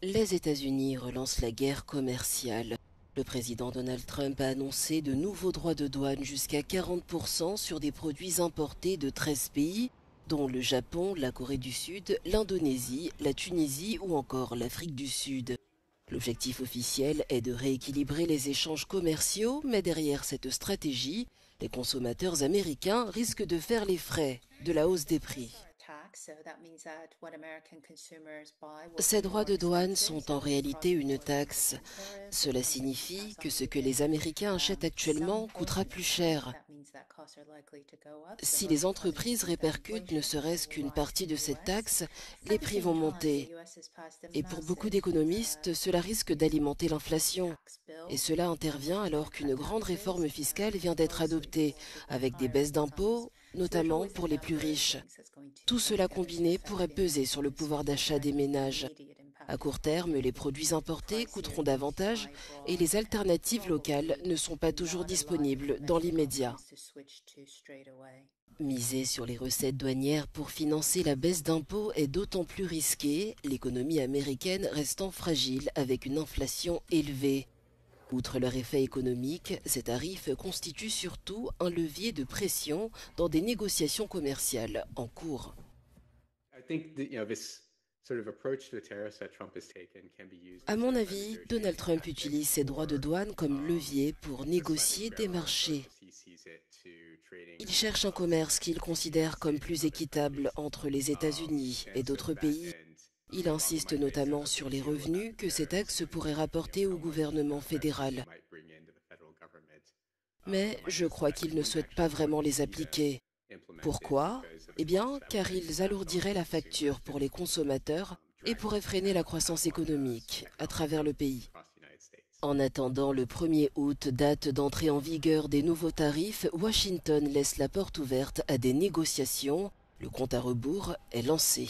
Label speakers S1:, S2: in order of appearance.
S1: Les États-Unis relancent la guerre commerciale. Le président Donald Trump a annoncé de nouveaux droits de douane jusqu'à 40% sur des produits importés de 13 pays, dont le Japon, la Corée du Sud, l'Indonésie, la Tunisie ou encore l'Afrique du Sud. L'objectif officiel est de rééquilibrer les échanges commerciaux, mais derrière cette stratégie, les consommateurs américains risquent de faire les frais de la hausse des prix. Ces droits de douane sont en réalité une taxe. Cela signifie que ce que les Américains achètent actuellement coûtera plus cher. Si les entreprises répercutent ne serait-ce qu'une partie de cette taxe, les prix vont monter. Et pour beaucoup d'économistes, cela risque d'alimenter l'inflation. Et cela intervient alors qu'une grande réforme fiscale vient d'être adoptée, avec des baisses d'impôts, notamment pour les plus riches. Tout cela combiné pourrait peser sur le pouvoir d'achat des ménages. À court terme, les produits importés coûteront davantage et les alternatives locales ne sont pas toujours disponibles dans l'immédiat. Miser sur les recettes douanières pour financer la baisse d'impôts est d'autant plus risqué, l'économie américaine restant fragile avec une inflation élevée. Outre leur effet économique, ces tarifs constituent surtout un levier de pression dans des négociations commerciales en cours. À mon avis, Donald Trump utilise ses droits de douane comme levier pour négocier des marchés. Il cherche un commerce qu'il considère comme plus équitable entre les États-Unis et d'autres pays. Il insiste notamment sur les revenus que ces taxes pourraient rapporter au gouvernement fédéral. Mais je crois qu'il ne souhaite pas vraiment les appliquer. Pourquoi? Eh bien, car ils alourdiraient la facture pour les consommateurs et pourraient freiner la croissance économique à travers le pays. En attendant le 1er août, date d'entrée en vigueur des nouveaux tarifs, Washington laisse la porte ouverte à des négociations. Le compte à rebours est lancé.